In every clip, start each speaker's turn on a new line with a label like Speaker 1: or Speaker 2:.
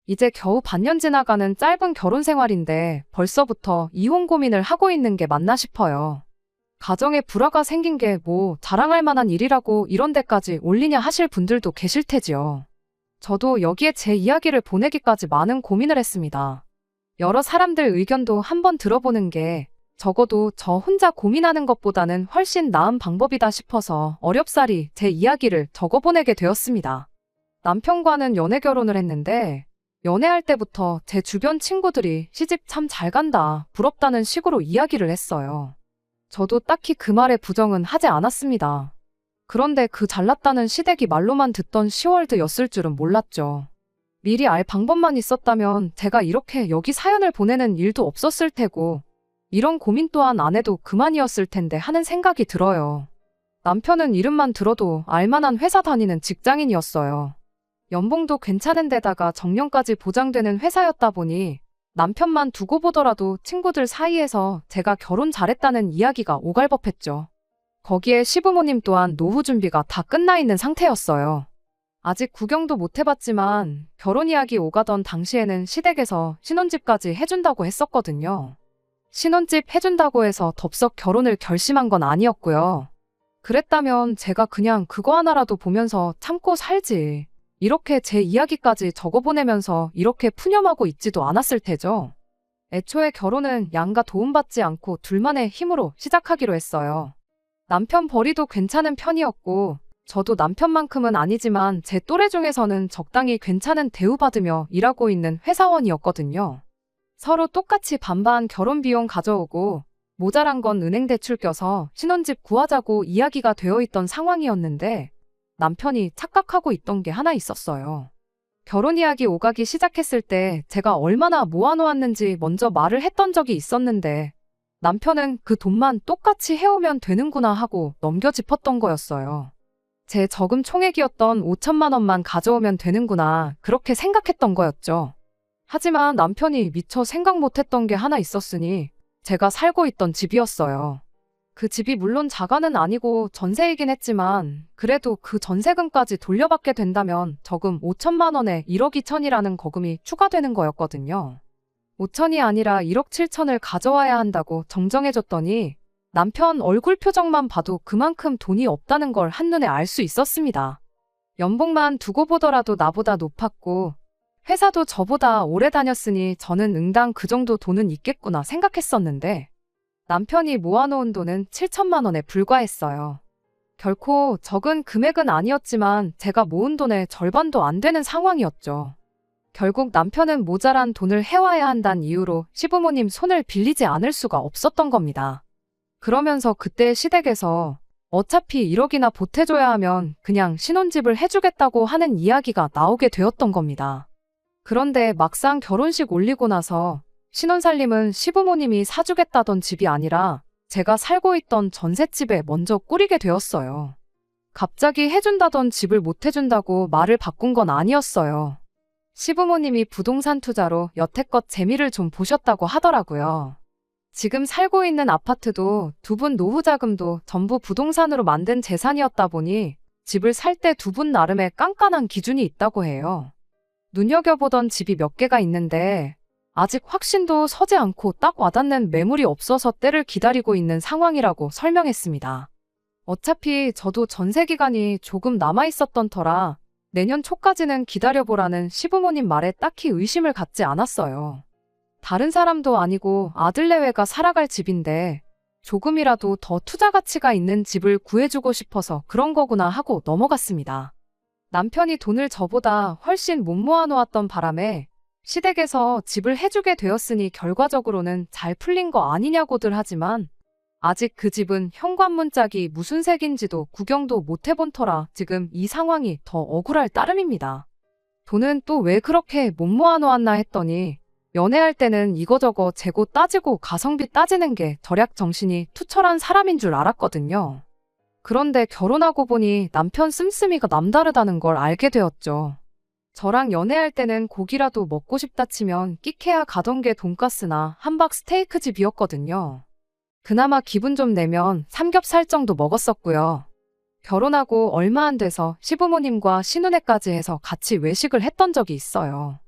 Speaker 1: 이제 겨우 반년 지나가는 짧은 결혼 생활인데 벌써부터 이혼 고민을 하고 있는 게 맞나 싶어요. 가정에 불화가 생긴 게 뭐 자랑할 만한 일이라고 이런 데까지 올리냐 하실 분들도 계실 테지요. 저도 여기에 제 이야기를 보내기까지 많은 고민을 했습니다. 여러 사람들 의견도 한번 들어보는 게 적어도 저 혼자 고민하는 것보다는 훨씬 나은 방법이다 싶어서 어렵사리 제 이야기를 적어보내게 되었습니다. 남편과는 연애 결혼을 했는데 연애할 때부터 제 주변 친구들이 시집 참 잘 간다, 부럽다는 식으로 이야기를 했어요. 저도 딱히 그 말에 부정은 하지 않았습니다. 그런데 그 잘났다는 시댁이 말로만 듣던 시월드였을 줄은 몰랐죠. 미리 알 방법만 있었다면 제가 이렇게 여기 사연을 보내는 일도 없었을 테고 이런 고민 또한 안 해도 그만이었을 텐데 하는 생각이 들어요. 남편은 이름만 들어도 알만한 회사 다니는 직장인이었어요. 연봉도 괜찮은 데다가 정년까지 보장되는 회사였다 보니 남편만 두고 보더라도 친구들 사이에서 제가 결혼 잘했다는 이야기가 오갈법했죠. 거기에 시부모님 또한 노후 준비가 다 끝나 있는 상태였어요. 아직 구경도 못 해봤지만 결혼 이야기 오가던 당시에는 시댁에서 신혼집까지 해준다고 했었거든요. 신혼집 해준다고 해서 덥석 결혼을 결심한 건 아니었고요. 그랬다면 제가 그냥 그거 하나라도 보면서 참고 살지. 이렇게 제 이야기까지 적어보내면서 이렇게 푸념하고 있지도 않았을 테죠. 애초에 결혼은 양가 도움받지 않고 둘만의 힘으로 시작하기로 했어요. 남편 벌이도 괜찮은 편이었고 저도 남편만큼은 아니지만 제 또래 중에서는 적당히 괜찮은 대우받으며 일하고 있는 회사원이었거든요. 서로 똑같이 반반 결혼 비용 가져오고 모자란 건 은행 대출 껴서 신혼집 구하자고 이야기가 되어 있던 상황이었는데 남편이 착각하고 있던 게 하나 있었어요. 결혼 이야기 오가기 시작했을 때 제가 얼마나 모아놓았는지 먼저 말을 했던 적이 있었는데 남편은 그 돈만 똑같이 해오면 되는구나 하고 넘겨짚었던 거였어요. 제 저금 총액이었던 5천만 원만 가져오면 되는구나 그렇게 생각했던 거였죠. 하지만 남편이 미처 생각 못했던 게 하나 있었으니 제가 살고 있던 집이었어요. 그 집이 물론 자가는 아니고 전세이긴 했지만 그래도 그 전세금까지 돌려받게 된다면 저금 5천만 원에 1억 2천이라는 거금이 추가되는 거였거든요. 5천이 아니라 1억 7천을 가져와야 한다고 정정해줬더니 남편 얼굴 표정만 봐도 그만큼 돈이 없다는 걸 한눈에 알 수 있었습니다. 연봉만 두고 보더라도 나보다 높았고 회사도 저보다 오래 다녔으니 저는 응당 그 정도 돈은 있겠구나 생각했었는데 남편이 모아놓은 돈은 7천만 원에 불과했어요. 결코 적은 금액은 아니었지만 제가 모은 돈의 절반도 안 되는 상황이었죠. 결국 남편은 모자란 돈을 해와야 한다는 이유로 시부모님 손을 빌리지 않을 수가 없었던 겁니다. 그러면서 그때 시댁에서 어차피 1억이나 보태줘야 하면 그냥 신혼집을 해주겠다고 하는 이야기가 나오게 되었던 겁니다. 그런데 막상 결혼식 올리고 나서 신혼살림은 시부모님이 사주겠다던 집이 아니라 제가 살고 있던 전셋집에 먼저 꾸리게 되었어요. 갑자기 해준다던 집을 못 해준다고 말을 바꾼 건 아니었어요. 시부모님이 부동산 투자로 여태껏 재미를 좀 보셨다고 하더라고요. 지금 살고 있는 아파트도 두 분 노후 자금도 전부 부동산으로 만든 재산이었다 보니 집을 살 때 두 분 나름의 깐깐한 기준이 있다고 해요. 눈여겨보던 집이 몇 개가 있는데 아직 확신도 서지 않고 딱 와닿는 매물이 없어서 때를 기다리고 있는 상황이라고 설명했습니다. 어차피 저도 전세 기간이 조금 남아있었던 터라 내년 초까지는 기다려보라는 시부모님 말에 딱히 의심을 갖지 않았어요. 다른 사람도 아니고 아들 내외가 살아갈 집인데 조금이라도 더 투자 가치가 있는 집을 구해주고 싶어서 그런 거구나 하고 넘어갔습니다. 남편이 돈을 저보다 훨씬 못 모아놓았던 바람에 시댁에서 집을 해주게 되었으니 결과적으로는 잘 풀린 거 아니냐고들 하지만 아직 그 집은 현관문 짝이 무슨 색인지도 구경도 못 해본 터라 지금 이 상황이 더 억울할 따름입니다. 돈은 또 왜 그렇게 못 모아놓았나 했더니 연애할 때는 이거저거 재고 따지고 가성비 따지는 게 절약 정신이 투철한 사람인 줄 알았거든요. 그런데 결혼하고 보니 남편 씀씀이가 남다르다는 걸 알게 되었죠. 저랑 연애할 때는 고기라도 먹고 싶다 치면 끼케야 가던 게 돈가스나 함박 스테이크 집이었거든요. 그나마 기분 좀 내면 삼겹살 정도 먹었었고요. 결혼하고 얼마 안 돼서 시부모님과 신혼회까지 해서 같이 외식을 했던 적이 있어요.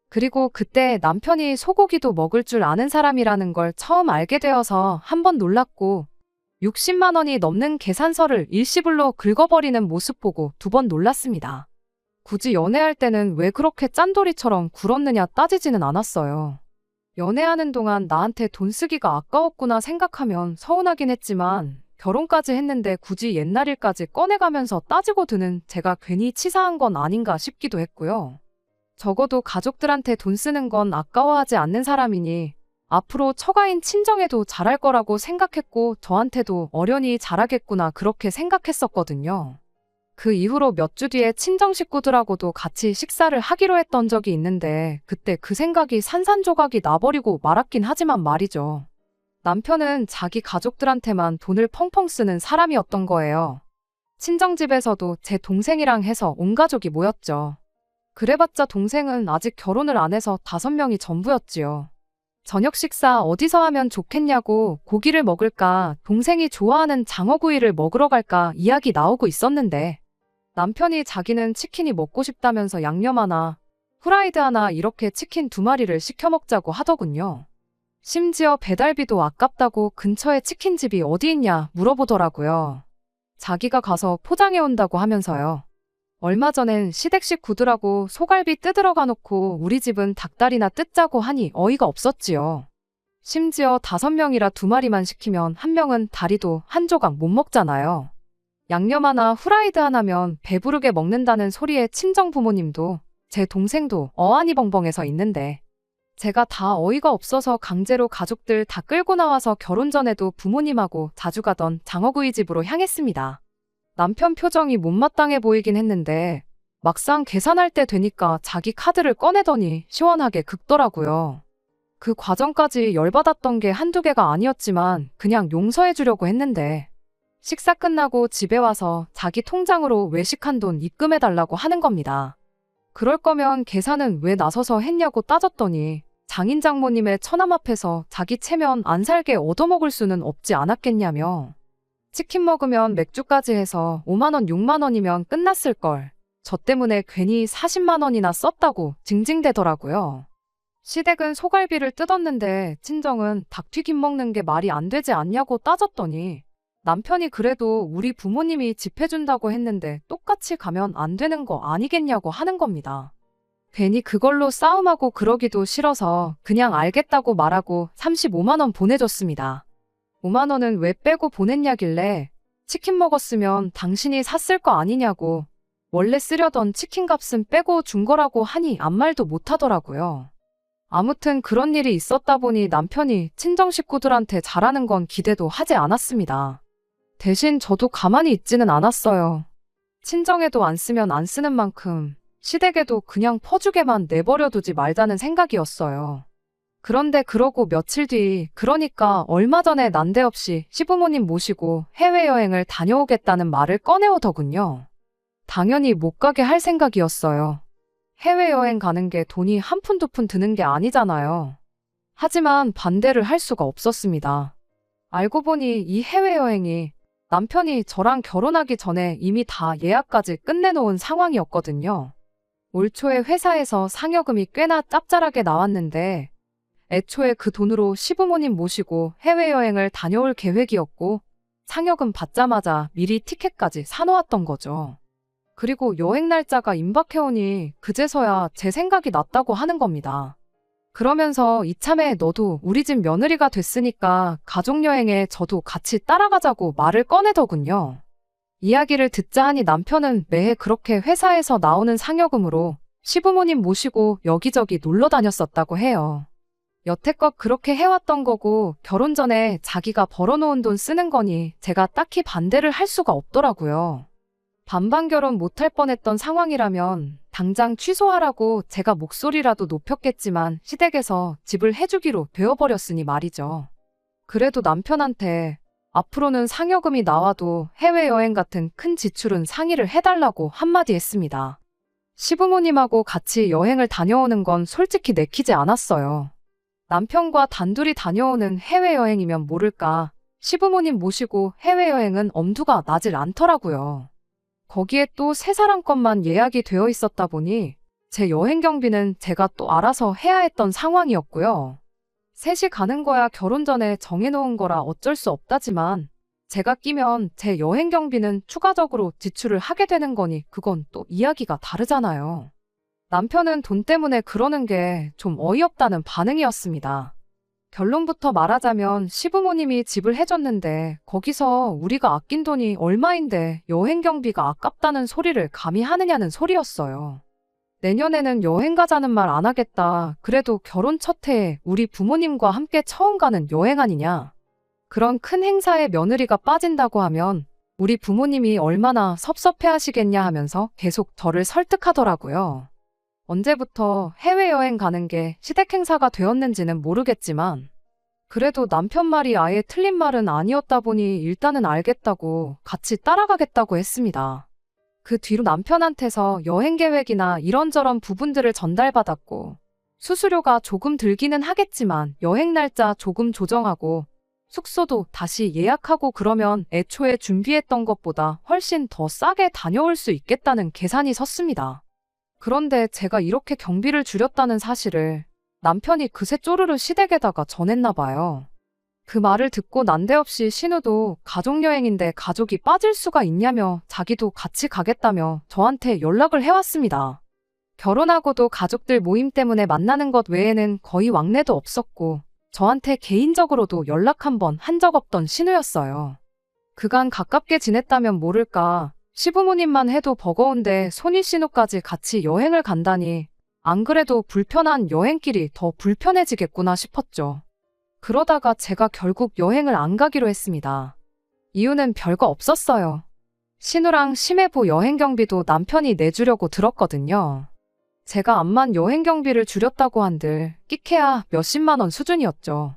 Speaker 1: 그리고 그때 남편이 소고기도 먹을 줄 아는 사람이라는 걸 처음 알게 되어서 한 번 놀랐고 60만 원이 넘는 계산서를 일시불로 긁어버리는 모습 보고 두 번 놀랐습니다. 굳이 연애할 때는 왜 그렇게 짠돌이처럼 굴었느냐 따지지는 않았어요. 연애하는 동안 나한테 돈 쓰기가 아까웠구나 생각하면 서운하긴 했지만 결혼까지 했는데 굳이 옛날 일까지 꺼내가면서 따지고 드는 제가 괜히 치사한 건 아닌가 싶기도 했고요. 적어도 가족들한테 돈 쓰는 건 아까워하지 않는 사람이니 앞으로 처가인 친정에도 잘할 거라고 생각했고 저한테도 어련히 잘하겠구나 그렇게 생각했었거든요. 그 이후로 몇 주 뒤에 친정 식구들하고도 같이 식사를 하기로 했던 적이 있는데 그때 그 생각이 산산조각이 나버리고 말았긴 하지만 말이죠. 남편은 자기 가족들한테만 돈을 펑펑 쓰는 사람이었던 거예요. 친정집에서도 제 동생이랑 해서 온 가족이 모였죠. 그래봤자 동생은 아직 결혼을 안 해서 5명이 전부였지요. 저녁 식사 어디서 하면 좋겠냐고 고기를 먹을까 동생이 좋아하는 장어구이를 먹으러 갈까 이야기 나오고 있었는데 남편이 자기는 치킨이 먹고 싶다면서 양념 하나, 후라이드 하나 이렇게 치킨 2마리를 시켜 먹자고 하더군요. 심지어 배달비도 아깝다고 근처에 치킨집이 어디 있냐 물어보더라고요. 자기가 가서 포장해 온다고 하면서요. 얼마 전엔 시댁식 구두라고 소갈비 뜯으러 가놓고 우리 집은 닭다리나 뜯자고 하니 어이가 없었지요. 심지어 5명이라 2마리만 시키면 1명은 다리도 한 조각 못 먹잖아요. 양념 하나 후라이드 하나면 배부르게 먹는다는 소리에 친정 부모님도 제 동생도 어안이 벙벙해서 있는데 제가 다 어이가 없어서 강제로 가족들 다 끌고 나와서 결혼 전에도 부모님하고 자주 가던 장어구이 집으로 향했습니다. 남편 표정이 못마땅해 보이긴 했는데 막상 계산할 때 되니까 자기 카드를 꺼내더니 시원하게 긁더라고요. 그 과정까지 열받았던 게 한두 개가 아니었지만 그냥 용서해 주려고 했는데 식사 끝나고 집에 와서 자기 통장으로 외식한 돈 입금해달라고 하는 겁니다. 그럴 거면 계산은 왜 나서서 했냐고 따졌더니 장인 장모님의 처남 앞에서 자기 체면 안 살게 얻어먹을 수는 없지 않았겠냐며 치킨 먹으면 맥주까지 해서 5만 원, 6만 원이면 끝났을걸. 저 때문에 괜히 40만 원이나 썼다고 징징대더라고요. 시댁은 소갈비를 뜯었는데 친정은 닭튀김 먹는 게 말이 안 되지 않냐고 따졌더니 남편이 그래도 우리 부모님이 집 해준다고 했는데 똑같이 가면 안 되는 거 아니겠냐고 하는 겁니다. 괜히 그걸로 싸움하고 그러기도 싫어서 그냥 알겠다고 말하고 35만 원 보내줬습니다. 5만 원은 왜 빼고 보냈냐길래 치킨 먹었으면 당신이 샀을 거 아니냐고 원래 쓰려던 치킨 값은 빼고 준 거라고 하니 아무 말도 못 하더라고요. 아무튼 그런 일이 있었다 보니 남편이 친정 식구들한테 잘하는 건 기대도 하지 않았습니다. 대신 저도 가만히 있지는 않았어요. 친정에도 안 쓰면 안 쓰는 만큼 시댁에도 그냥 퍼주게만 내버려두지 말자는 생각이었어요. 그런데 그러고 며칠 뒤, 그러니까 얼마 전에 난데없이 시부모님 모시고 해외여행을 다녀오겠다는 말을 꺼내오더군요. 당연히 못 가게 할 생각이었어요. 해외여행 가는 게 돈이 한 푼 두 푼 드는 게 아니잖아요. 하지만 반대를 할 수가 없었습니다. 알고 보니 이 해외여행이 남편이 저랑 결혼하기 전에 이미 다 예약까지 끝내놓은 상황이었거든요. 올 초에 회사에서 상여금이 꽤나 짭짤하게 나왔는데 애초에 그 돈으로 시부모님 모시고 해외여행을 다녀올 계획이었고 상여금 받자마자 미리 티켓까지 사놓았던 거죠. 그리고 여행 날짜가 임박해오니 그제서야 제 생각이 났다고 하는 겁니다. 그러면서 이참에 너도 우리 집 며느리가 됐으니까 가족여행에 저도 같이 따라가자고 말을 꺼내더군요. 이야기를 듣자 하니 남편은 매해 그렇게 회사에서 나오는 상여금으로 시부모님 모시고 여기저기 놀러 다녔었다고 해요. 여태껏 그렇게 해왔던 거고 결혼 전에 자기가 벌어놓은 돈 쓰는 거니 제가 딱히 반대를 할 수가 없더라고요. 반반 결혼 못할 뻔했던 상황이라면 당장 취소하라고 제가 목소리라도 높였겠지만 시댁에서 집을 해주기로 되어버렸으니 말이죠. 그래도 남편한테 앞으로는 상여금이 나와도 해외여행 같은 큰 지출은 상의를 해달라고 한마디 했습니다. 시부모님하고 같이 여행을 다녀오는 건 솔직히 내키지 않았어요. 남편과 단둘이 다녀오는 해외여행이면 모를까 시부모님 모시고 해외여행은 엄두가 나질 않더라고요. 거기에 또 세 사람 것만 예약이 되어 있었다 보니 제 여행 경비는 제가 또 알아서 해야 했던 상황이었고요. 셋이 가는 거야 결혼 전에 정해놓은 거라 어쩔 수 없다지만 제가 끼면 제 여행 경비는 추가적으로 지출을 하게 되는 거니 그건 또 이야기가 다르잖아요. 남편은 돈 때문에 그러는 게 좀 어이없다는 반응이었습니다. 결론부터 말하자면 시부모님이 집을 해줬는데 거기서 우리가 아낀 돈이 얼마인데 여행 경비가 아깝다는 소리를 감히 하느냐는 소리였어요. 내년에는 여행 가자는 말 안 하겠다. 그래도 결혼 첫 해에 우리 부모님과 함께 처음 가는 여행 아니냐. 그런 큰 행사에 며느리가 빠진다고 하면 우리 부모님이 얼마나 섭섭해 하시겠냐 하면서 계속 저를 설득하더라고요. 언제부터 해외여행 가는 게 시댁 행사가 되었는지는 모르겠지만 그래도 남편 말이 아예 틀린 말은 아니었다 보니 일단은 알겠다고 같이 따라가겠다고 했습니다. 그 뒤로 남편한테서 여행 계획이나 이런저런 부분들을 전달받았고 수수료가 조금 들기는 하겠지만 여행 날짜 조금 조정하고 숙소도 다시 예약하고 그러면 애초에 준비했던 것보다 훨씬 더 싸게 다녀올 수 있겠다는 계산이 섰습니다. 그런데 제가 이렇게 경비를 줄였다는 사실을 남편이 그새 쪼르르 시댁에다가 전했나 봐요. 그 말을 듣고 난데없이 신우도 가족여행인데 가족이 빠질 수가 있냐며 자기도 같이 가겠다며 저한테 연락을 해왔습니다. 결혼하고도 가족들 모임 때문에 만나는 것 외에는 거의 왕래도 없었고 저한테 개인적으로도 연락 한 번 한 적 없던 신우였어요. 그간 가깝게 지냈다면 모를까 시부모님만 해도 버거운데 손이 신우까지 같이 여행을 간다니 안 그래도 불편한 여행길이 더 불편해지겠구나 싶었죠. 그러다가 제가 결국 여행을 안 가기로 했습니다. 이유는 별거 없었어요. 신우랑 심해부 여행 경비도 남편이 내주려고 들었거든요. 제가 암만 여행 경비를 줄였다고 한들 끼케야 몇십만 원 수준이었죠.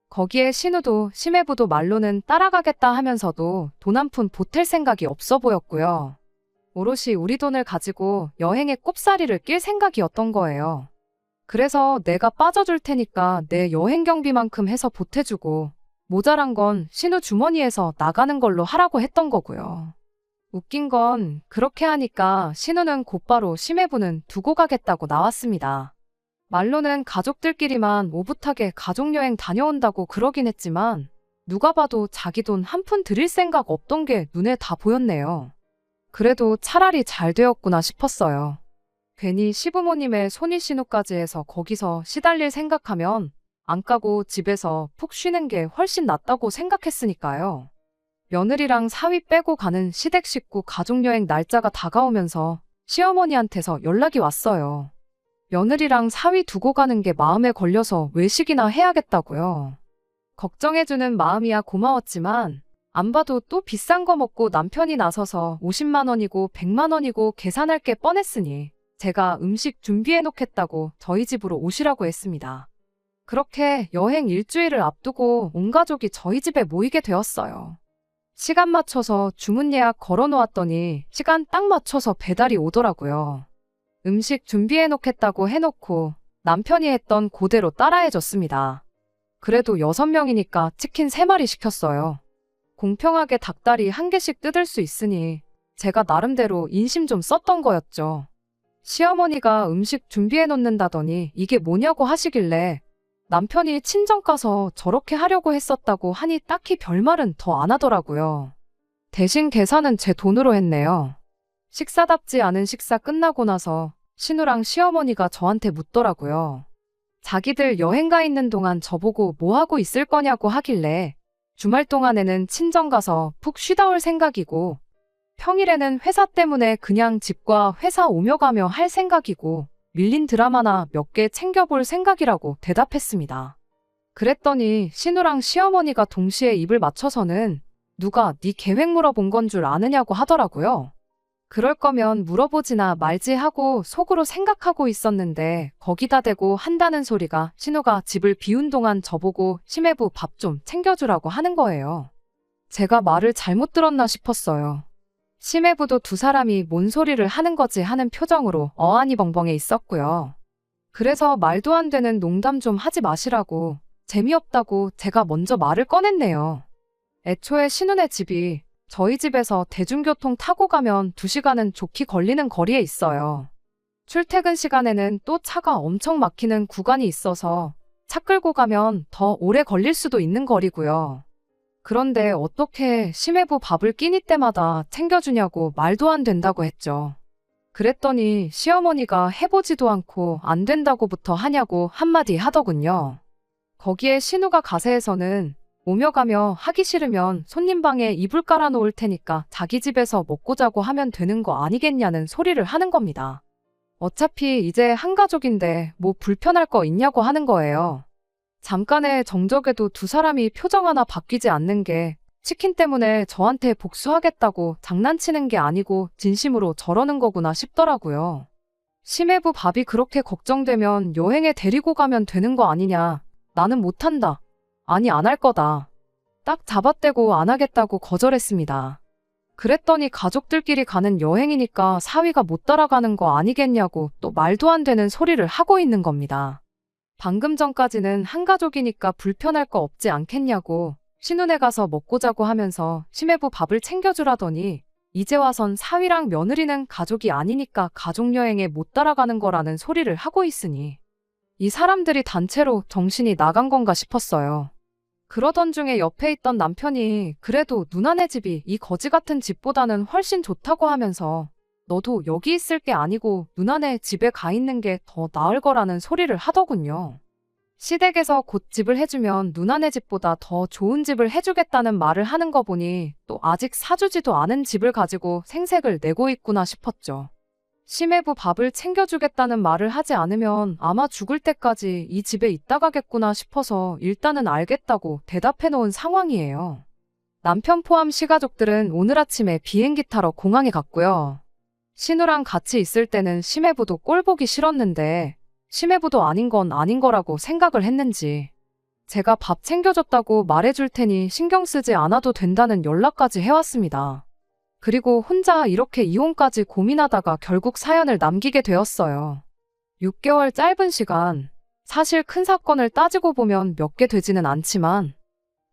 Speaker 1: 거기에 신우도 심해부도 말로는 따라가겠다 하면서도 돈 한 푼 보탤 생각이 없어 보였고요. 오롯이 우리 돈을 가지고 여행에 꼽사리를 낄 생각이었던 거예요. 그래서 내가 빠져줄 테니까 내 여행 경비만큼 해서 보태주고 모자란 건 신우 주머니에서 나가는 걸로 하라고 했던 거고요. 웃긴 건 그렇게 하니까 신우는 곧바로 심해부는 두고 가겠다고 나왔습니다. 말로는 가족들끼리만 오붓하게 가족여행 다녀온다고 그러긴 했지만 누가 봐도 자기 돈 한 푼 들일 생각 없던 게 눈에 다 보였네요. 그래도 차라리 잘 되었구나 싶었어요. 괜히 시부모님의 손이신우까지 해서 거기서 시달릴 생각하면 안 까고 집에서 푹 쉬는 게 훨씬 낫다고 생각했으니까요. 며느리랑 사위 빼고 가는 시댁 식구 가족여행 날짜가 다가오면서 시어머니한테서 연락이 왔어요. 며느리랑 사위 두고 가는 게 마음에 걸려서 외식이나 해야겠다고요. 걱정해주는 마음이야 고마웠지만 안 봐도 또 비싼 거 먹고 남편이 나서서 50만 원이고 100만 원이고 계산할 게 뻔했으니 제가 음식 준비해놓겠다고 저희 집으로 오시라고 했습니다. 그렇게 여행 일주일을 앞두고 온 가족이 저희 집에 모이게 되었어요. 시간 맞춰서 주문 예약 걸어놓았더니 시간 딱 맞춰서 배달이 오더라고요. 음식 준비해놓겠다고 해놓고 남편이 했던 그대로 따라해줬습니다. 그래도 6명이니까 치킨 3마리 시켰어요. 공평하게 닭다리 1개씩 뜯을 수 있으니 제가 나름대로 인심 좀 썼던 거였죠. 시어머니가 음식 준비해놓는다더니 이게 뭐냐고 하시길래 남편이 친정 가서 저렇게 하려고 했었다고 하니 딱히 별말은 더 안 하더라고요. 대신 계산은 제 돈으로 했네요. 식사답지 않은 식사 끝나고 나서 신우랑 시어머니가 저한테 묻더라고요. 자기들 여행 가 있는 동안 저보고 뭐 하고 있을 거냐고 하길래 주말 동안에는 친정 가서 푹 쉬다 올 생각이고 평일에는 회사 때문에 그냥 집과 회사 오며 가며 할 생각이고 밀린 드라마나 몇 개 챙겨볼 생각이라고 대답했습니다. 그랬더니 신우랑 시어머니가 동시에 입을 맞춰서는 누가 네 계획 물어본 건 줄 아느냐고 하더라고요. 그럴 거면 물어보지나 말지 하고 속으로 생각하고 있었는데 거기다 대고 한다는 소리가 신우가 집을 비운 동안 저보고 심해부 밥 좀 챙겨주라고 하는 거예요. 제가 말을 잘못 들었나 싶었어요. 심해부도 두 사람이 뭔 소리를 하는 거지 하는 표정으로 어안이 벙벙해 있었고요. 그래서 말도 안 되는 농담 좀 하지 마시라고 재미없다고 제가 먼저 말을 꺼냈네요. 애초에 신우네 집이 저희 집에서 대중교통 타고 가면 2시간은 좋게 걸리는 거리에 있어요. 출퇴근 시간에는 또 차가 엄청 막히는 구간이 있어서 차 끌고 가면 더 오래 걸릴 수도 있는 거리고요. 그런데 어떻게 심해부 밥을 끼니 때마다 챙겨주냐고 말도 안 된다고 했죠. 그랬더니 시어머니가 해보지도 않고 안 된다고부터 하냐고 한마디 하더군요. 거기에 신우가 가세에서는 오며 가며 하기 싫으면 손님 방에 이불 깔아놓을 테니까 자기 집에서 먹고 자고 하면 되는 거 아니겠냐는 소리를 하는 겁니다. 어차피 이제 한 가족인데 뭐 불편할 거 있냐고 하는 거예요. 잠깐의 정적에도 두 사람이 표정 하나 바뀌지 않는 게 치킨 때문에 저한테 복수하겠다고 장난치는 게 아니고 진심으로 저러는 거구나 싶더라고요. 심해부 밥이 그렇게 걱정되면 여행에 데리고 가면 되는 거 아니냐. 나는 못한다. 아니 안 할 거다. 딱 잡아떼고 안 하겠다고 거절했습니다. 그랬더니 가족들끼리 가는 여행이니까 사위가 못 따라가는 거 아니겠냐고 또 말도 안 되는 소리를 하고 있는 겁니다. 방금 전까지는 한 가족이니까 불편할 거 없지 않겠냐고 신혼에 가서 먹고 자고 하면서 심해부 밥을 챙겨주라더니 이제 와선 사위랑 며느리는 가족이 아니니까 가족여행에 못 따라가는 거라는 소리를 하고 있으니 이 사람들이 단체로 정신이 나간 건가 싶었어요. 그러던 중에 옆에 있던 남편이 그래도 누나네 집이 이 거지 같은 집보다는 훨씬 좋다고 하면서 너도 여기 있을 게 아니고 누나네 집에 가 있는 게 더 나을 거라는 소리를 하더군요. 시댁에서 곧 집을 해주면 누나네 집보다 더 좋은 집을 해주겠다는 말을 하는 거 보니 또 아직 사주지도 않은 집을 가지고 생색을 내고 있구나 싶었죠. 심해부 밥을 챙겨주겠다는 말을 하지 않으면 아마 죽을 때까지 이 집에 있다 가겠구나 싶어서 일단은 알겠다고 대답해 놓은 상황이에요. 남편 포함 시가족들은 오늘 아침에 비행기 타러 공항에 갔고요. 신우랑 같이 있을 때는 심해부도 꼴 보기 싫었는데 심해부도 아닌 건 아닌 거라고 생각을 했는지 제가 밥 챙겨줬다고 말해줄 테니 신경 쓰지 않아도 된다는 연락까지 해왔습니다. 그리고 혼자 이렇게 이혼까지 고민하다가 결국 사연을 남기게 되었어요. 6개월 짧은 시간, 사실 큰 사건을 따지고 보면 몇 개 되지는 않지만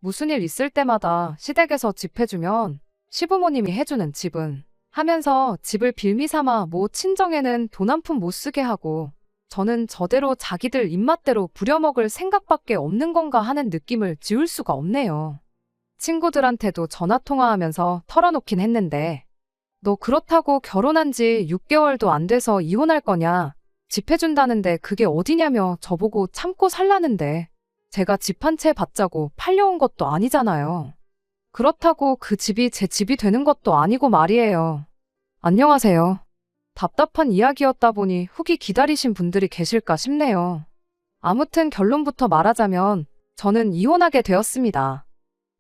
Speaker 1: 무슨 일 있을 때마다 시댁에서 집 해주면 시부모님이 해주는 집은 하면서 집을 빌미 삼아 뭐 친정에는 돈 한 푼 못 쓰게 하고 저는 저대로 자기들 입맛대로 부려먹을 생각밖에 없는 건가 하는 느낌을 지울 수가 없네요. 친구들한테도 전화통화하면서 털어놓긴 했는데 너 그렇다고 결혼한 지 6개월도 안 돼서 이혼할 거냐? 집 해준다는데 그게 어디냐며 저보고 참고 살라는데 제가 집 한 채 받자고 팔려온 것도 아니잖아요. 그렇다고 그 집이 제 집이 되는 것도 아니고 말이에요. 안녕하세요. 답답한 이야기였다 보니 후기 기다리신 분들이 계실까 싶네요. 아무튼 결론부터 말하자면 저는 이혼하게 되었습니다.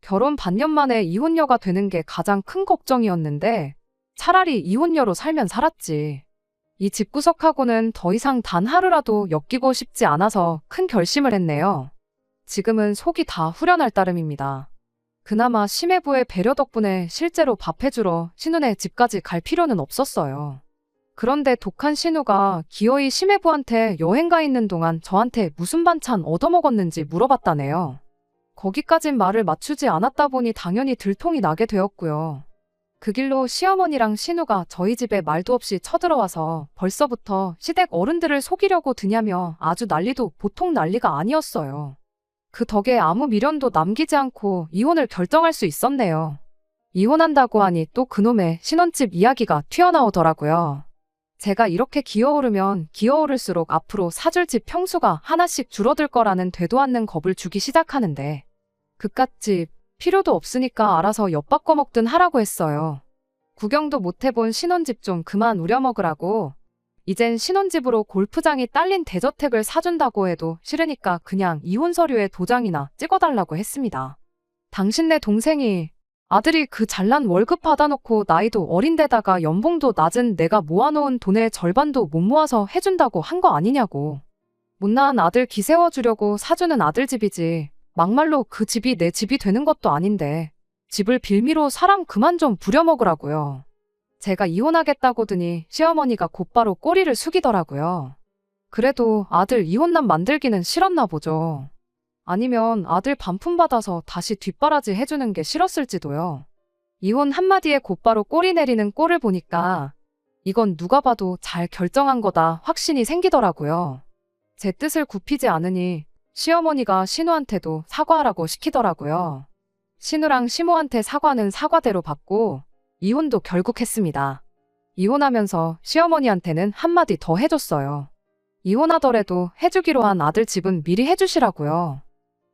Speaker 1: 결혼 반년 만에 이혼녀가 되는 게 가장 큰 걱정이었는데 차라리 이혼녀로 살면 살았지. 이 집구석하고는 더 이상 단 하루라도 엮이고 싶지 않아서 큰 결심을 했네요. 지금은 속이 다 후련할 따름입니다. 그나마 심해부의 배려 덕분에 실제로 밥 해주러 신우네 집까지 갈 필요는 없었어요. 그런데 독한 신우가 기어이 심해부한테 여행 가 있는 동안 저한테 무슨 반찬 얻어먹었는지 물어봤다네요. 거기까진 말을 맞추지 않았다 보니 당연히 들통이 나게 되었고요. 그 길로 시어머니랑 신우가 저희 집에 말도 없이 쳐들어와서 벌써부터 시댁 어른들을 속이려고 드냐며 아주 난리도 보통 난리가 아니었어요. 그 덕에 아무 미련도 남기지 않고 이혼을 결정할 수 있었네요. 이혼한다고 하니 또 그놈의 신혼집 이야기가 튀어나오더라고요. 제가 이렇게 기어오르면 기어오를수록 앞으로 사줄 집 평수가 하나씩 줄어들 거라는 되도 않는 겁을 주기 시작하는데 그깟집 필요도 없으니까 알아서 엿바꿔 먹든 하라고 했어요. 구경도 못 해본 신혼집 좀 그만 우려먹으라고. 이젠 신혼집으로 골프장이 딸린 대저택을 사준다고 해도 싫으니까 그냥 이혼 서류에 도장이나 찍어달라고 했습니다. 당신네 동생이 아들이 그 잘난 월급 받아놓고 나이도 어린데다가 연봉도 낮은 내가 모아놓은 돈의 절반도 못 모아서 해준다고 한 거 아니냐고. 못난 아들 기세워주려고 사주는 아들 집이지. 막말로 그 집이 내 집이 되는 것도 아닌데 집을 빌미로 사람 그만 좀 부려먹으라고요. 제가 이혼하겠다고더니 시어머니가 곧바로 꼬리를 숙이더라고요. 그래도 아들 이혼남 만들기는 싫었나 보죠. 아니면 아들 반품 받아서 다시 뒷바라지 해주는 게 싫었을지도요. 이혼 한마디에 곧바로 꼬리 내리는 꼴을 보니까 이건 누가 봐도 잘 결정한 거다 확신이 생기더라고요. 제 뜻을 굽히지 않으니 시어머니가 신우한테도 사과하라고 시키더라고요. 신우랑 시모한테 사과는 사과대로 받고 이혼도 결국 했습니다. 이혼하면서 시어머니한테는 한마디 더 해줬어요. 이혼하더라도 해주기로 한 아들 집은 미리 해주시라고요.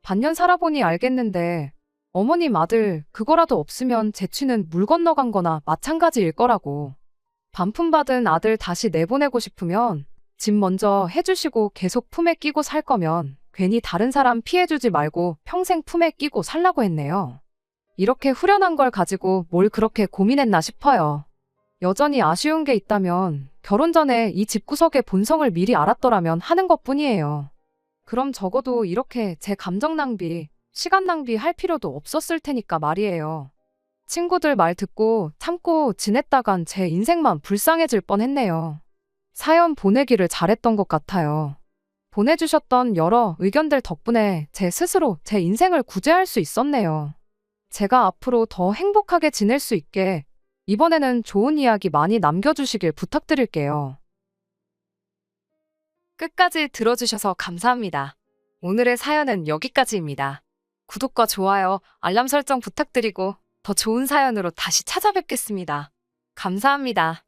Speaker 1: 반년 살아보니 알겠는데 어머님 아들 그거라도 없으면 재취는 물 건너간 거나 마찬가지일 거라고. 반품받은 아들 다시 내보내고 싶으면 집 먼저 해주시고 계속 품에 끼고 살 거면 괜히 다른 사람 피해주지 말고 평생 품에 끼고 살라고 했네요. 이렇게 후련한 걸 가지고 뭘 그렇게 고민했나 싶어요. 여전히 아쉬운 게 있다면 결혼 전에 이 집구석의 본성을 미리 알았더라면 하는 것뿐이에요. 그럼 적어도 이렇게 제 감정 낭비, 시간 낭비 할 필요도 없었을 테니까 말이에요. 친구들 말 듣고 참고 지냈다간 제 인생만 불쌍해질 뻔했네요. 사연 보내기를 잘했던 것 같아요. 보내주셨던 여러 의견들 덕분에 제 스스로 제 인생을 구제할 수 있었네요. 제가 앞으로 더 행복하게 지낼 수 있게 이번에는 좋은 이야기 많이 남겨주시길 부탁드릴게요. 끝까지 들어주셔서 감사합니다. 오늘의 사연은 여기까지입니다. 구독과 좋아요, 알람 설정 부탁드리고 더 좋은 사연으로 다시 찾아뵙겠습니다. 감사합니다.